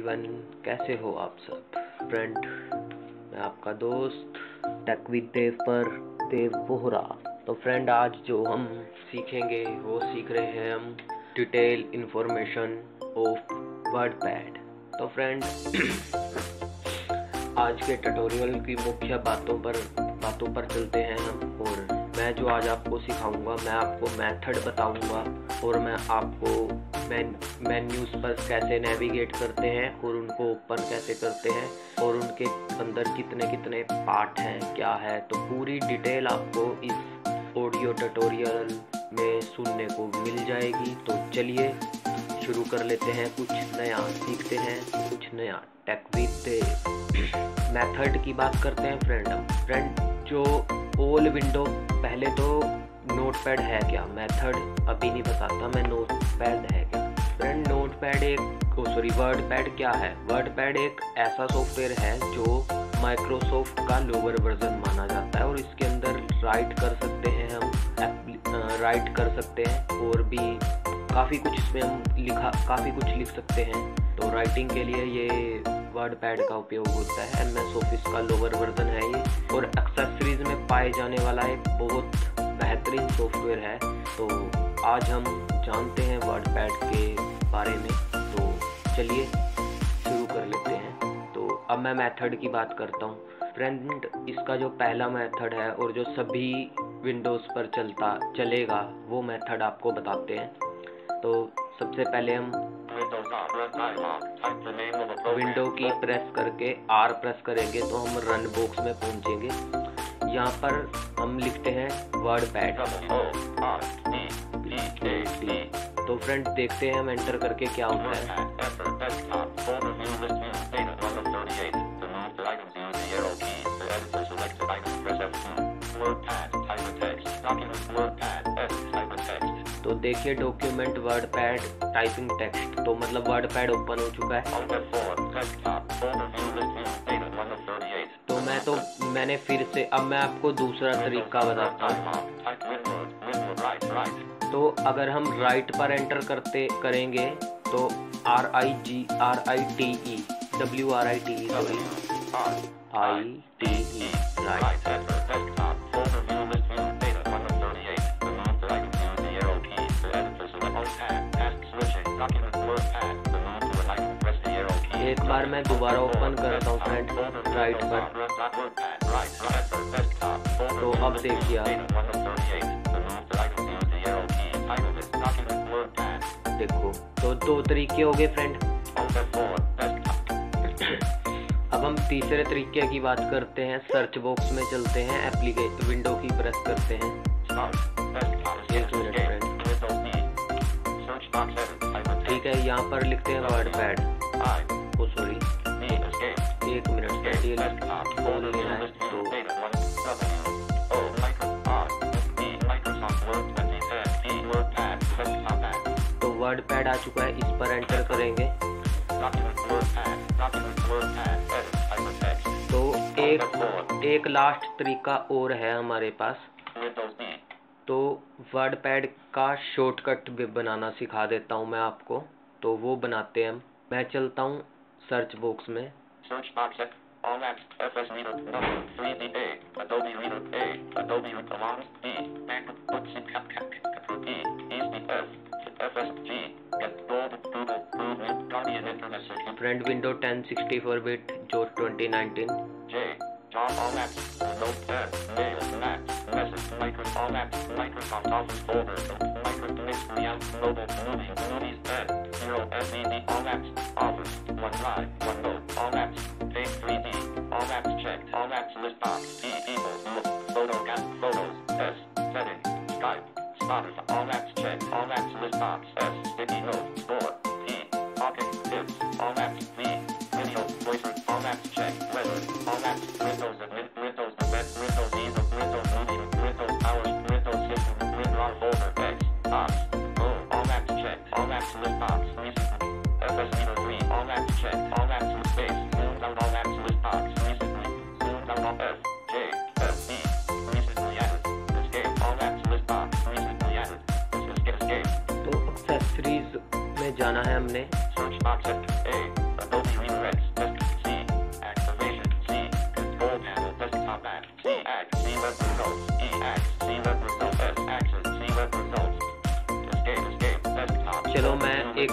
One कैसे हो आप सब फ्रेंड। मैं आपका दोस्त टेक विद देव पर देव बोहरा। तो फ्रेंड, आज जो हम सीखेंगे वो सीख रहे हैं हम डिटेल इंफॉर्मेशन ऑफ वर्डपैड। तो फ्रेंड आज के ट्यूटोरियल की मुख्य बातों पर चलते हैं हम। और मैं जो आज आपको सिखाऊंगा, मैं आपको मेथड बताऊंगा और मैं आपको मेन्यूज़ पर कैसे नेविगेट करते हैं और उनको ओपन कैसे करते हैं और उनके अंदर कितने कितने पार्ट हैं, क्या है। तो पूरी डिटेल आपको इस ऑडियो ट्यूटोरियल में सुनने को मिल जाएगी। तो चलिए शुरू कर लेते हैं, कुछ नया सीखते हैं, कुछ नया टेक विद देव। मेथड की बात करते हैं फ्रेंड। जो ऑल विंडो, पहले तो नोटपैड है क्या, मेथड अभी नहीं बताता मैं, नोटपैड है क्या फ्रेंड। वर्डपैड क्या है। वर्डपैड एक ऐसा सॉफ्टवेयर है जो माइक्रोसॉफ्ट का लोअर वर्जन माना जाता है और इसके अंदर राइट कर सकते हैं और भी काफ़ी कुछ इसमें हम काफ़ी कुछ लिख सकते हैं। तो राइटिंग के लिए ये वर्डपैड का उपयोग होता है। MS ऑफिस का लोअर वर्जन है ये और एक्सेसरीज में पाए जाने वाला एक बहुत बेहतरीन सॉफ्टवेयर है। तो आज हम जानते हैं वर्डपैड के बारे में। तो चलिए शुरू कर लेते हैं। तो अब मैं मेथड की बात करता हूँ फ्रेंड। इसका जो पहला मेथड है और जो सभी विंडोज़ पर चलेगा वो मेथड आपको बताते हैं। तो सबसे पहले हम विंडो की प्रेस करके R प्रेस करेंगे तो हम रन बॉक्स में पहुंचेंगे। यहाँ पर हम लिखते हैं वर्डपैड। तो फ्रेंड देखते हैं हम एंटर करके क्या होता है। तो देखिए डॉक्यूमेंट वर्डपैड टाइपिंग टेक्स्ट, तो मतलब वर्डपैड ओपन हो चुका है। तो मैंने फिर से, अब मैं आपको दूसरा तरीका बताता हूँ। तो अगर हम राइट पर एंटर करेंगे तो RITE राइट। एक बार मैं दोबारा ओपन करता हूँ फ्रेंड राइट पर। तो अब देखिए देखो, तो दो तरीके हो गए फ्रेंड। अब हम तीसरे तरीके की बात करते हैं। सर्च बॉक्स में चलते हैं, विंडो की प्रेस करते हैं। एक मिनट फ्रेंड, ठीक है। यहाँ पर लिखते हैं वर्डपैड। सॉरी, एक मिनट ये फोन लेना है। तो वर्डपैड आ चुका है, इस पर एंटर करेंगे। तो एक लास्ट तरीका और है हमारे पास। तो वर्डपैड का शॉर्टकट भी बनाना सिखा देता हूँ मैं आपको। तो वो बनाते हैं हम। मैं चलता हूँ सर्च बॉक्स में। फ्रेंड विंडो 1064 बिट जो 2019।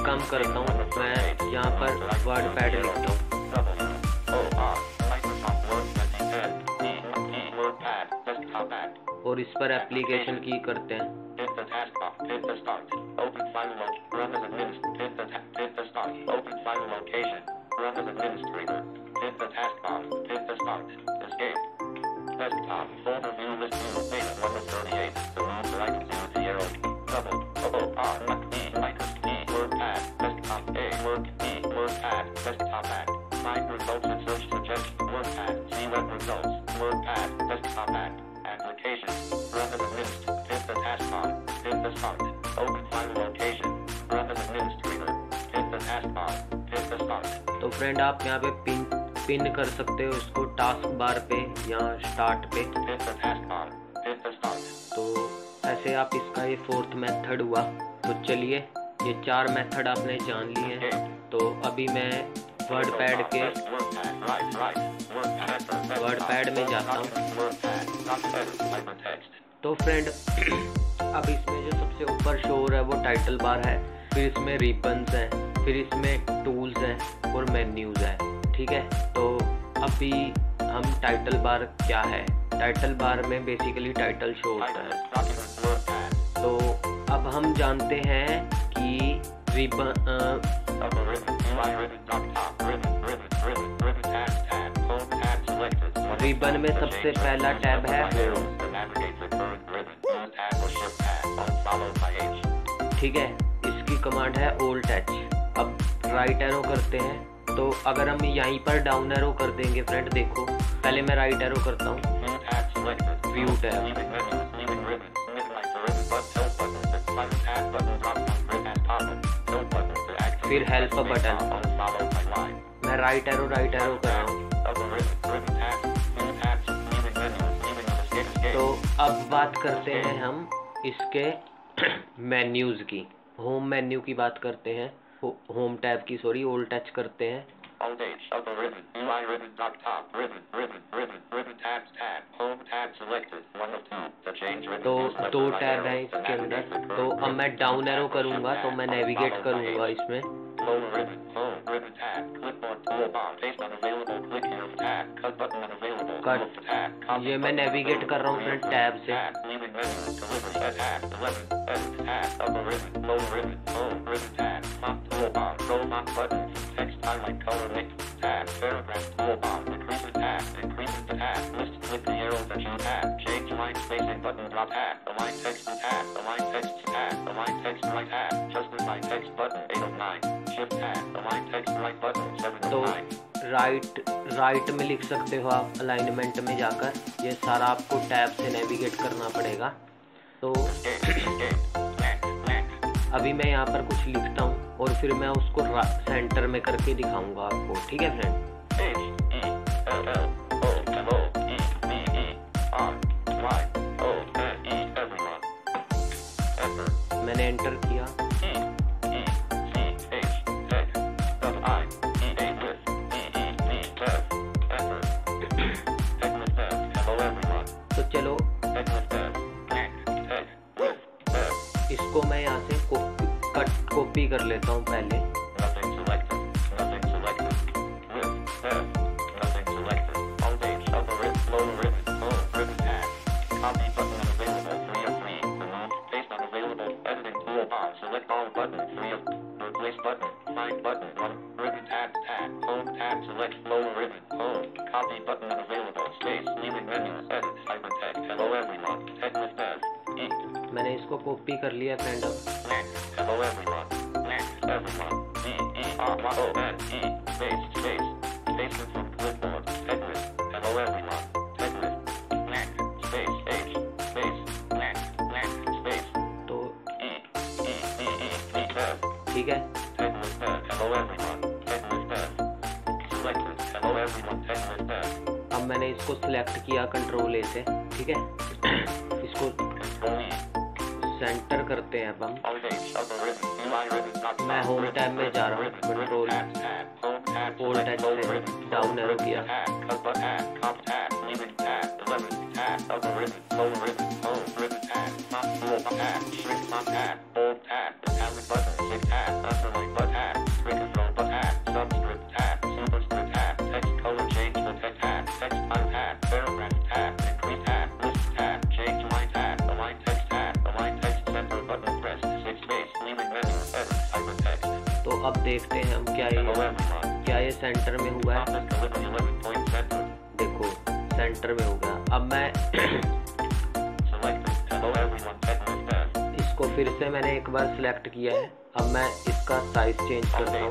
काम करता हूँ, मैं यहाँ पर वर्ड पैड लिखता हूँ और इस पर एप्लीकेशन की करते हैं। तो फ्रेंड आप यहाँ पे पिन कर सकते हो इसको टास्क बार पे या स्टार्ट पे। तो ऐसे आप इसका ये 4th मेथड हुआ। तो चलिए ये 4 मेथड आपने जान लिए हैं। तो अभी मैं वर्ड पैड में जाता हूँ। तो फ्रेंड अब इसमें जो सबसे ऊपर शो हो रहा है वो टाइटल बार है, फिर इसमें रिबन्स हैं, फिर इसमें टूल्स हैं और मेन्यूज हैं। ठीक है, तो अभी हम टाइटल बार क्या है, टाइटल बार में बेसिकली टाइटल शो होता है। तो अब हम जानते हैं कि रिबन में सबसे पहला टैब है होम। ठीक है, इसकी कमांड है ऑल टच। अब राइट एरो करते हैं, तो अगर हम यहीं पर डाउन एरो कर देंगे फ्रेंड, देखो पहले मैं राइट एरो करता हूँ, व्यू टैब, फिर हेल्प बटन, मैं राइट एरो कर रहा हूँ। तो अब बात करते हैं हम इसके मेन्यूज की, होम मेन्यू की बात करते हैं, होम टैब की, सॉरी, ऑल टच करते हैं। तो 2 टैब हैं इसके अंदर। तो अब मैं डाउन एरो करूंगा तो मैं नेविगेट करूंगा इसमें। कट, ये मैं नेविगेट कर रहा हूँ फ्रेंड टैब से। तो राइट में लिख सकते हो आप अलाइनमेंट में जाकर, ये सारा आपको टैब से नेविगेट करना पड़ेगा। तो अभी मैं यहाँ पर कुछ लिखता हूँ और फिर मैं उसको सेंटर में करके दिखाऊंगा आपको। ठीक है फ्रेंड, मैंने एंटर किया। तो चलो इसको मैं यहाँ से कॉपी कर लेता हूँ पहले। मैंने इसको कॉपी कर लिया फ्रेंड। तो ठीक है, अब मैंने इसको सिलेक्ट किया कंट्रोल ए से। ठीक है, इसको सेंटर करते हैं। अब हम, मैं होम टैब में जा रहा हूँ, कंट्रोल ऑल टच से डाउन एरो किया। देखते हैं हम क्या ये सेंटर में हुआ है। देखो सेंटर में हो गया। अब मैं इसको फिर से मैंने एक बार सिलेक्ट किया है। अब मैं इसका साइज चेंज करता हूँ।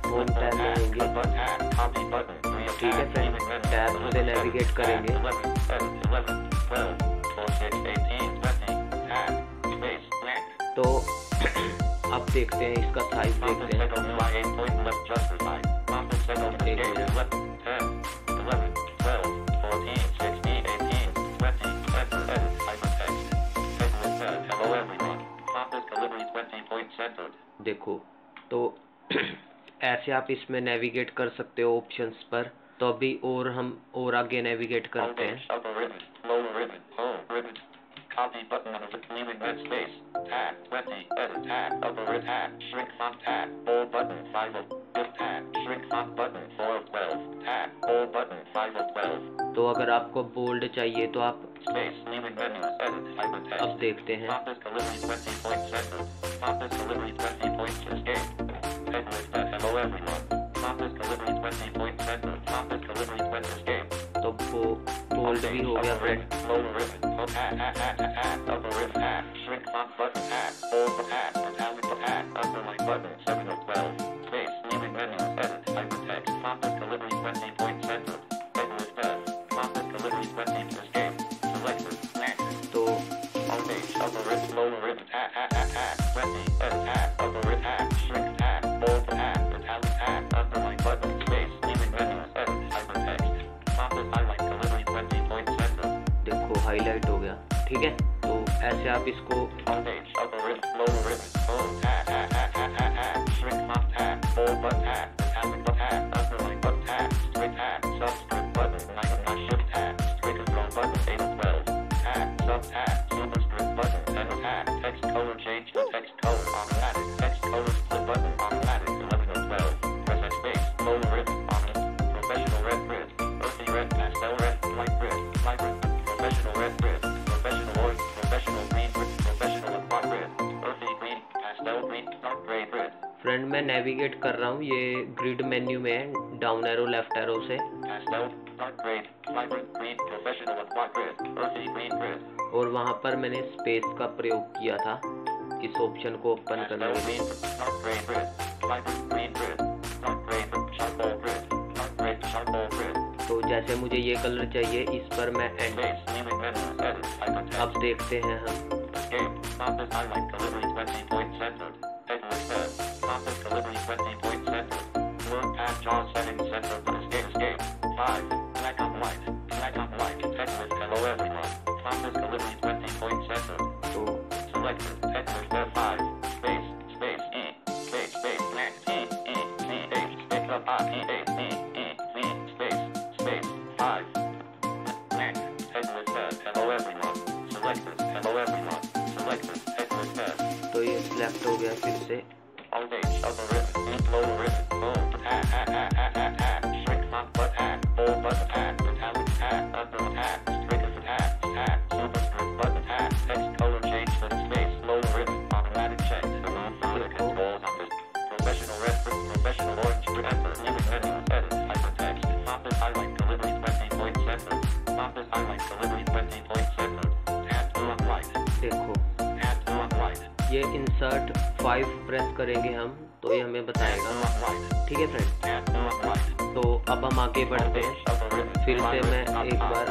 होम टैब में आएंगे, ठीक है फ्रेंड, टैब से नेविगेट करेंगे। तो अब देखते हैं इसका साइज देखते हैं। देखो तो ऐसे आप इसमें नेविगेट कर सकते हो ऑप्शंस पर। तो अभी और हम और आगे नेविगेट करते हैं। Copy button of leaving red space. Tab 20 edit tab upper red tab shrink font tab bold button 5 of tab shrink font button 4 of 12 tab bold button 5 of 12। तो अगर आपको बोल्ड चाहिए तो आप space leaving menu edit hypertext। अब देखते हैं। Office delivery 20 point center। Office delivery 20 point escape। Head with hello everyone। Office delivery 20 point center। Office delivery 20 escape। तो वो बोल्ड भी हो गया फ्रेंड। देखो हाईलाइट हो गया, ठीक है। तो ऐसे आप इसको फ्रेंड मैं नेविगेट कर रहा हूँ, ये ग्रिड मेन्यू में है, डाउन एरो लेफ्ट एरो से। और वहाँ पर मैंने स्पेस का प्रयोग किया था इस ऑप्शन को ओपन करने के लिए। तो जैसे मुझे ये कलर चाहिए इस पर मैं अब देखते हैं हम। तो ये सिलेक्ट हो गया फिर से। देखो ये इंसर्ट 5 प्रेस करेंगे हम तो ये हमें बताएगा, ठीक है फ्रेंड। तो अब हम आगे बढ़ते हैं। फिर से मैं एक बार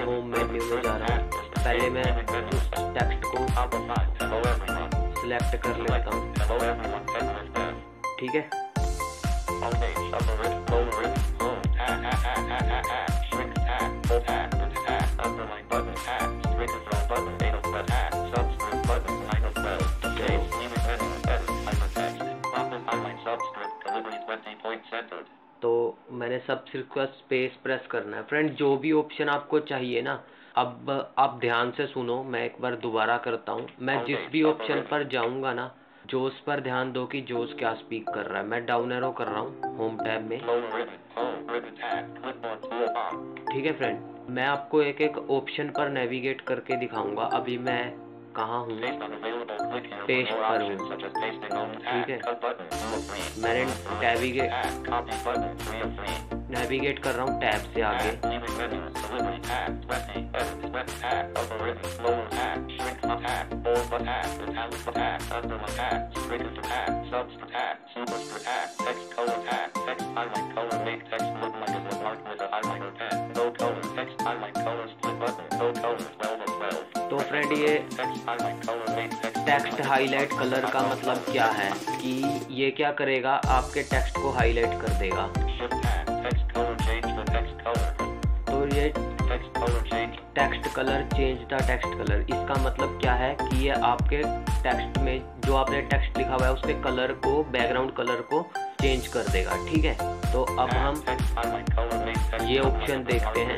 होम मेन्यू में जा रहा हूँ। पहले मैं उस टेक्स्ट को सिलेक्ट कर लेता हूँ, ठीक है। तो मैंने सबस्क्रिप्ट का स्पेस प्रेस करना है फ्रेंड। जो भी ऑप्शन आपको चाहिए ना, अब आप ध्यान से सुनो, मैं एक बार दोबारा करता हूँ। मैं जिस भी ऑप्शन पर जाऊँगा ना, जोश पर ध्यान दो कि जोश क्या स्पीक कर रहा है। मैं डाउन एरो कर रहा हूँ होम टैब में, ठीक है फ्रेंड। मैं आपको एक एक ऑप्शन पर नेविगेट करके दिखाऊंगा। अभी मैं कहाँ हूँ, पेस्ट पर हूँ, ठीक है। मैंने नेविगेट कर रहा हूँ टैब से आगे। तो फ्रेंड ये टेक्स्ट हाईलाइट कलर का मतलब क्या है कि ये क्या करेगा, आपके टेक्स्ट को हाईलाइट कर देगा। तो ये text colour change the text colour, इसका मतलब क्या है कि ये आपके टेक्स्ट में जो आपने टेक्स्ट लिखा हुआ है उसके कलर को, बैकग्राउंड कलर को चेंज कर देगा, ठीक है। तो अब हम ये ऑप्शन देखते हैं।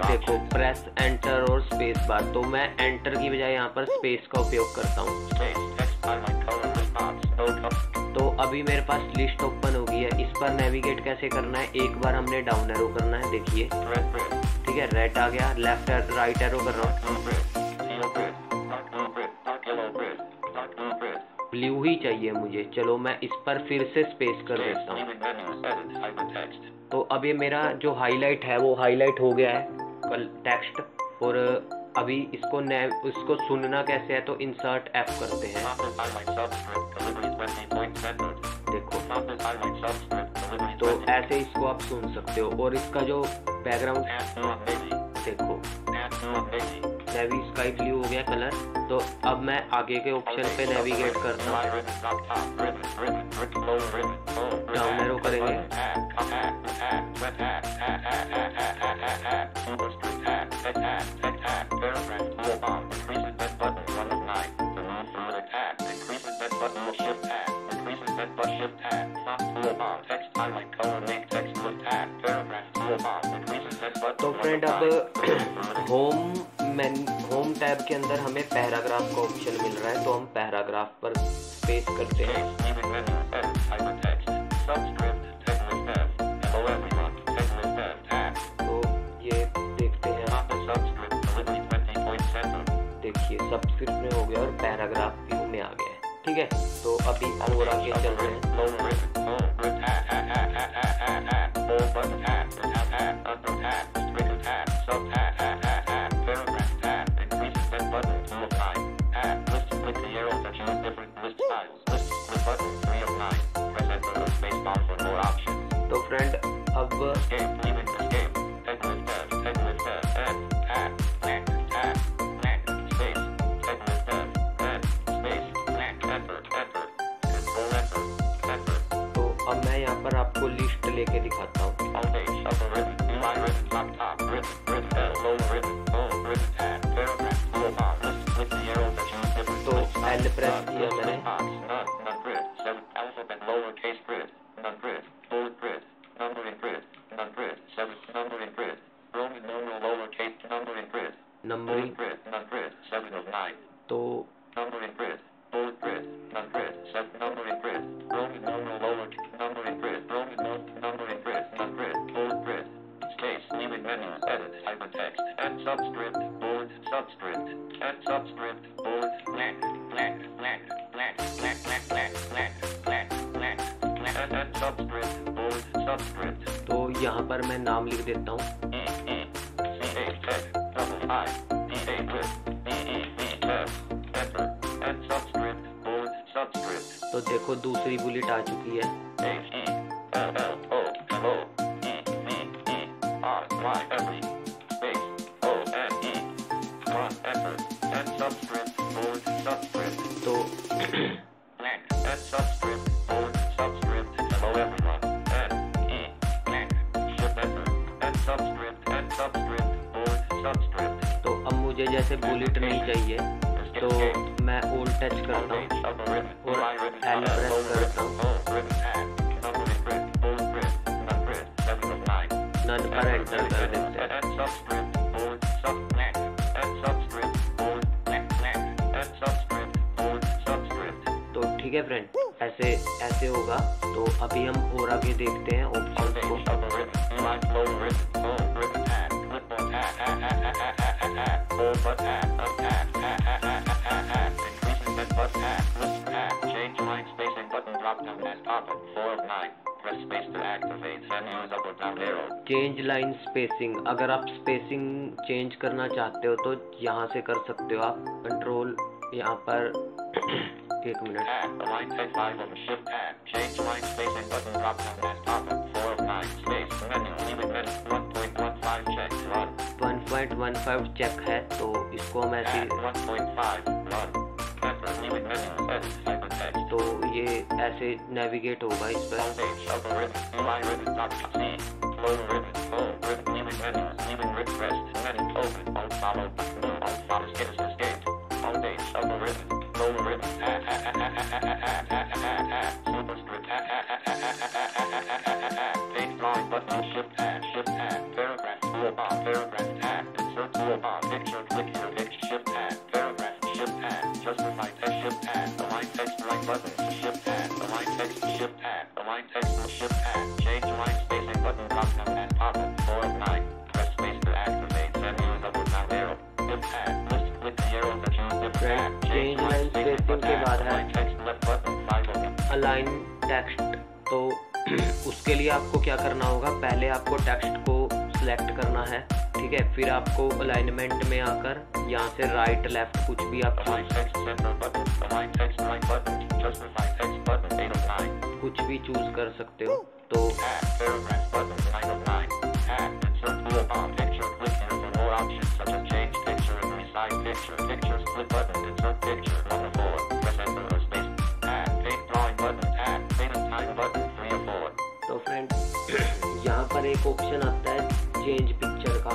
देखो प्रेस एंटर और स्पेस बार, तो मैं एंटर की बजाय यहाँ पर स्पेस का उपयोग करता हूँ। तो अभी मेरे पास लिस्ट ओपन हो गई है। इस पर नेविगेट कैसे करना है, एक बार हमने डाउन एरो करना है, देखिए ठीक है, रेड आ गया, लेफ्ट राइट एरो कर रहा हूँ, ब्लू ही चाहिए मुझे। चलो मैं इस पर फिर से स्पेस कर देता हूँ। तो अब ये मेरा जो हाईलाइट है वो हाईलाइट हो गया है टेक्स्ट। और अभी इसको सुनना कैसे है, तो इंसर्ट F करते हैं। देखो तो ऐसे इसको आप सुन सकते हो। और इसका जो बैकग्राउंड देखो, नेवी स्काई ब्लू हो गया कलर। तो अब मैं आगे के ऑप्शन पे नेविगेट करता हूँ, डाउन एरो करेंगे, तो फ्रेंड अब होम टैब के अंदर हमें पैराग्राफ का ऑप्शन मिल रहा है, तो हम पैराग्राफ पर स्पेस करते हैं। तो ये देखते हैं, देखिए सबस्क्रिप्ट में हो गया और पैराग्राफ व्यू में आ गया है, ठीक है। तो अभी और आगे चल रहे हैं। तो फ्रेंड अब मैं यहाँ पर आपको लिस्ट लेके दिखाता हूँ। तो L प्रेस किया मैंने, नंबरिंग, तो तो यहाँ पर मैं नाम लिख देता हूँ। तो देखो दूसरी बुलेट आ चुकी है। तो तो अब मुझे जैसे बुलेट नहीं चाहिए तो मैं ओल्ड टच करता हूँ और एल प्रेस करता हूँ, नन पर एंटर कर देते हैं। तो ठीक है फ्रेंड, ऐसे होगा। तो अभी हम और आगे देखते हैं ऑप्शन को। चेंज लाइन स्पेसिंग, अगर आप स्पेसिंग चेंज करना चाहते हो तो यहाँ से कर सकते हो आप। कंट्रोल यहाँ पर 1 मिनट। 1.15 चेक है, तो इसको हम ऐसे, तो ये ऐसे नेविगेट होगा इस पर। चेंज लाइन स्पेसिंग के बाद है अलाइन टेक्स्ट। तो उसके लिए आपको क्या करना होगा, पहले आपको टेक्स्ट को सिलेक्ट करना है, ठीक है। फिर आपको अलाइनमेंट में आकर यहाँ से राइट लेफ्ट कुछ भी आप कुछ भी चूज कर सकते हो। तो फ्रेंड यहाँ पर एक ऑप्शन आता है चेंज पिक्चर का।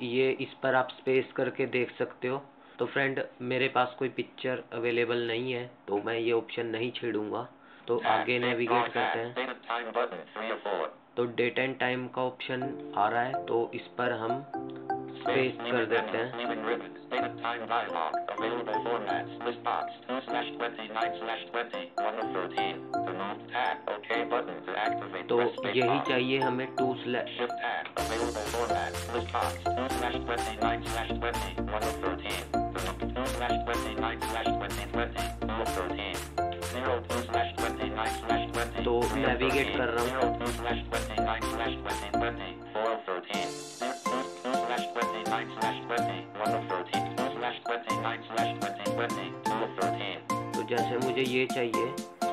ये इस पर आप स्पेस करके देख सकते हो। तो फ्रेंड मेरे पास कोई पिक्चर अवेलेबल नहीं है, तो मैं ये ऑप्शन नहीं छेड़ूंगा। तो आगे नेविगेट करते हैं। तो डेट एंड टाइम का ऑप्शन आ रहा है, तो इस पर हम स्पेस कर देते हैं। तो यही चाहिए हमें 2/। तो नेविगेट कर रहा हूँ। तो जैसे मुझे ये चाहिए, तो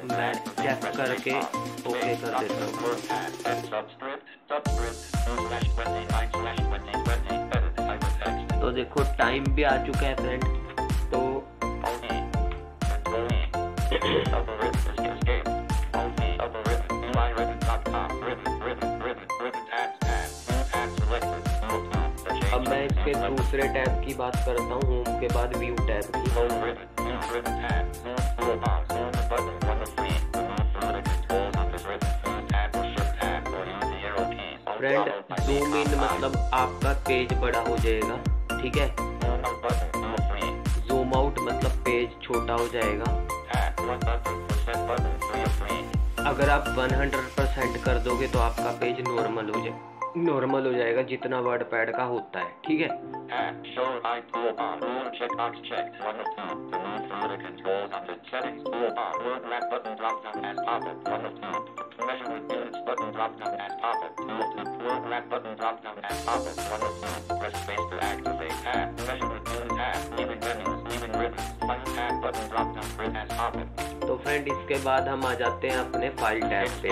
मैं चेक करके ओके कर देता हूँ। तो देखो टाइम भी आ चुका है फ्रेंड। तो अब मैं इसके दूसरे टैब की बात करता हूँ, होम के बाद व्यू टैब की। फ्रेंड जूम इन मतलब आपका पेज बड़ा हो जाएगा, ठीक है। जूम आउट मतलब पेज छोटा हो जाएगा। अगर आप 100% कर दोगे तो आपका पेज नॉर्मल हो जाएगा जितना वर्ड पैड का होता है, ठीक है। तो फ्रेंड इसके बाद हम आ जाते हैं अपने फाइल टैब पे,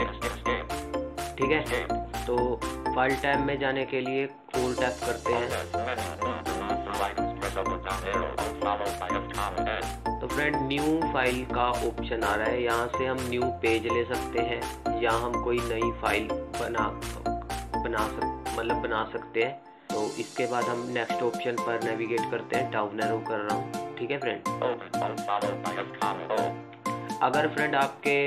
ठीक है। तो फाइल टैब में जाने के लिए फुल टैप करते हैं। तो फ्रेंड न्यू फाइल का ऑप्शन आ रहा है, यहाँ से हम न्यू पेज ले सकते हैं या हम कोई नई फाइल बना सकते हैं। तो इसके बाद हम नेक्स्ट ऑप्शन पर नेविगेट करते हैं, डाउन एरो कर रहा हूँ, ठीक है फ्रेंड। अगर फ्रेंड आपके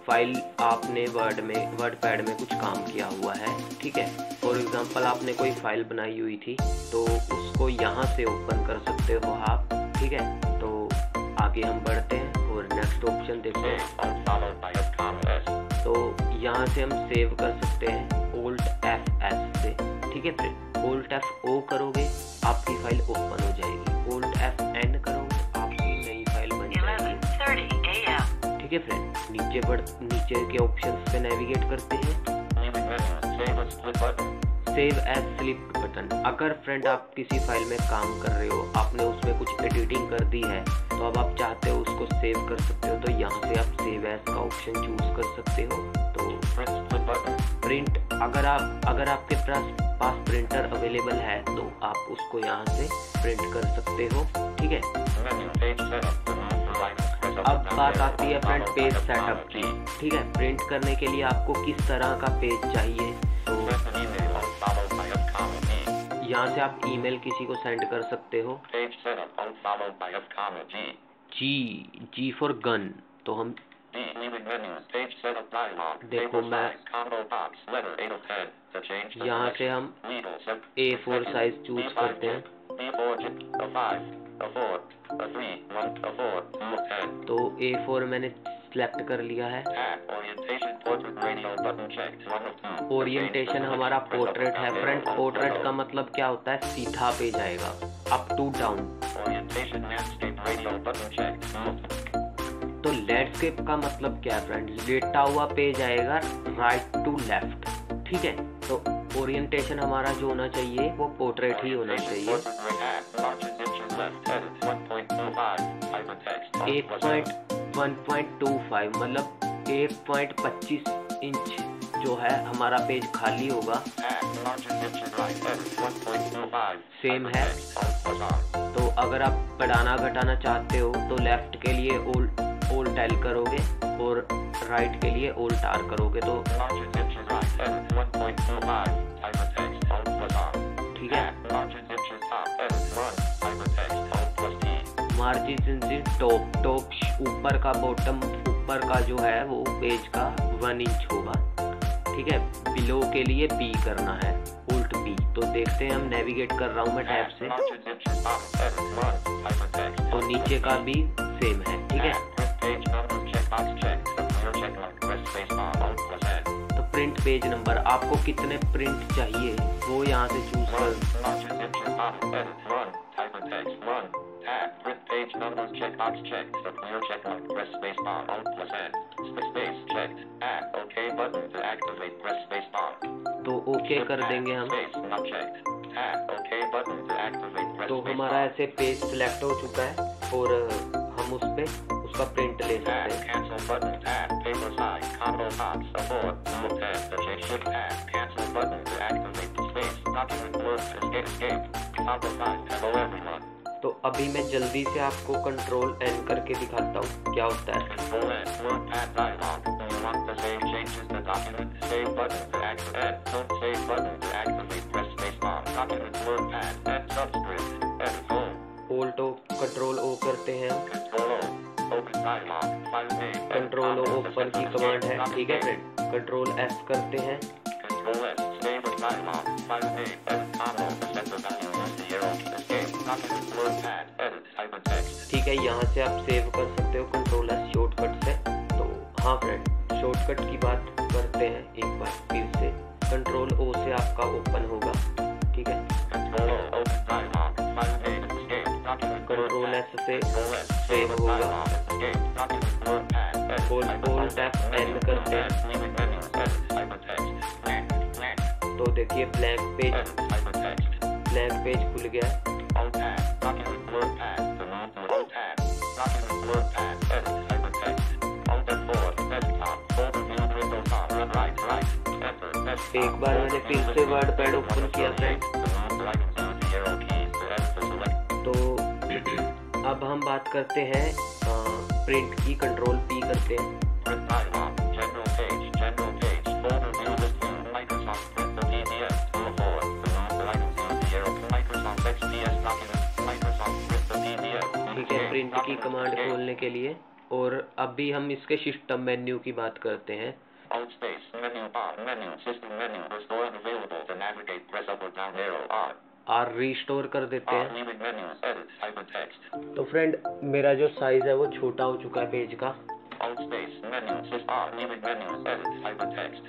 फाइल आपने वर्डपैड में कुछ काम किया हुआ है, ठीक है, फॉर एग्जांपल आपने कोई फाइल बनाई हुई थी तो उसको यहाँ से ओपन कर सकते हो आप, ठीक है। तो आगे हम बढ़ते हैं और नेक्स्ट ऑप्शन देखते हैं। तो यहाँ से हम सेव कर सकते हैं Alt+F से, ठीक है फ्रेंड। Alt+F करोगे आपकी फाइल ओपन हो जाएगी, Alt+F करोगे आपकी नई फाइल बन जाएगी, ठीक है फ्रेंड। नीचे के ऑप्शंस पे नेविगेट करते हैं। Save as slip button. अगर फ्रेंड आप किसी फाइल में काम कर रहे हो, आपने उसमें कुछ एडिटिंग कर दी है, तो अब आप चाहते हो उसको सेव कर सकते हो, तो यहाँ से आप सेव एज का ऑप्शन चूज कर सकते हो। तो प्रिंट, अगर आपके पास प्रिंटर अवेलेबल है तो आप उसको यहाँ से प्रिंट कर सकते हो, ठीक है। अब बात आती है फ्रेंड पेज सेटअप की, ठीक है। प्रिंट करने के लिए आपको किस तरह का पेज चाहिए, तो यहाँ से आप ईमेल किसी को सेंड कर सकते हो। जी फॉर गन। तो हम देखो, मैं यहाँ से हम A4 साइज चूज करते हैं। तो A4 मैंने सिलेक्ट कर लिया है। ओरिएंटेशन हमारा पोर्ट्रेट है फ्रेंड। पोर्ट्रेट का मतलब क्या होता है, सीधा पेज आएगा, अप टू डाउन। तो लैंडस्केप का मतलब क्या है फ्रेंड, लेटा हुआ पेज आएगा राइट टू लेफ्ट, ठीक है। तो ओरिएंटेशन हमारा जो होना चाहिए वो पोर्ट्रेट ही होना चाहिए। 1.25 मतलब 1.25 इंच जो है हमारा पेज खाली होगा, सेम है। तो अगर आप बढ़ाना घटाना चाहते हो तो लेफ्ट के लिए Alt करोगे और राइट के लिए Alt करोगे, तो ठीक है। मार्जिन टॉप ऊपर का, बॉटम ऊपर का जो है वो पेज का 1 इंच होगा, ठीक है। बिलो के लिए B करना है, Alt B। तो देखते हैं, हम नेविगेट कर रहा हूँ मैं टैब से, तो नीचे का भी सेम है, ठीक है। तो प्रिंट पेज नंबर, आपको कितने प्रिंट चाहिए वो यहाँ से चूज कर। तो ओके कर देंगे हम। तो हमारा ऐसे पेज सिलेक्ट हो चुका है और हम उस पे उसका प्रिंट ले सकते हैं। तो अभी मैं जल्दी से आपको कंट्रोल N करके दिखाता हूँ क्या होता है। कंट्रोल O करते हैं हम। कंट्रोल O ओपन की कमांड है, ठीक है फ्रेंड। कंट्रोल S करते हैं। ठीक है, यहाँ से आप सेव कर सकते हो कंट्रोल S शॉर्टकट से। तो हाँ फ्रेंड, शॉर्टकट की बात करते हैं एक बार फिर से। कंट्रोल O से आपका ओपन होगा, ठीक है। कंट्रोल S से सेव होगा और Alt+N करते हैं। तो देखिए ब्लैंक पेज खुल गया है। एक बार मैंने फिर से वर्डपैड ओपन किया फ्रेंड। तो अब हम बात करते हैं प्रिंट की। कंट्रोल P करते हैं। ठीक है, प्रिंट की कमांड खोलने के लिए और अभी हम इसके सिस्टम मेन्यू की बात करते हैं। Alt space menu bar menu system menu restore unavailable to navigate press up or down arrow R R restore कर देते हैं। leaving menu edit hypertext तो फ्रेंड मेरा जो साइज है वो छोटा हो चुका है पेज का। Alt space menu system R leaving menu edit hypertext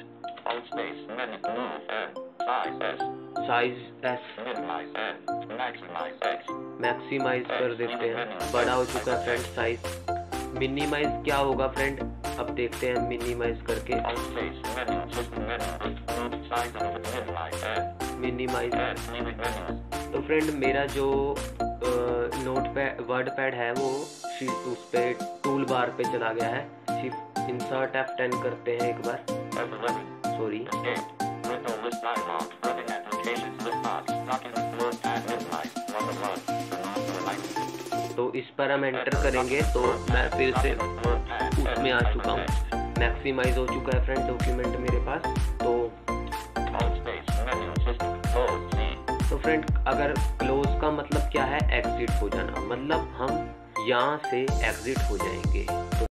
Alt space menu move N size S size S minimize N maximize X maximize कर देते हैं। बड़ा हो चुका है फ्रेंड साइज। मिनिमाइज क्या होगा फ्रेंड, अब देखते हैं मिनिमाइज करके। Alt space menu system menu move size of minimize N minimize N leaving menu तो फ्रेंड मेरा जो नोटपैड वर्ड पैड है वो उस पे टूल बार पे चला गया है। शिफ्ट इंसर्ट F10 करते हैं एक बार। F11 sorry window list dialog running applications list box document word add minimize 1 तो इस पर हम एंटर करेंगे तो मैं फिर से उसमें आ चुका हूँ। मैक्सिमाइज हो चुका है फ्रेंड डॉक्यूमेंट मेरे पास। तो फ्रेंड अगर क्लोज का मतलब क्या है, एग्जिट हो जाना, मतलब हम यहाँ से एग्जिट हो जाएंगे।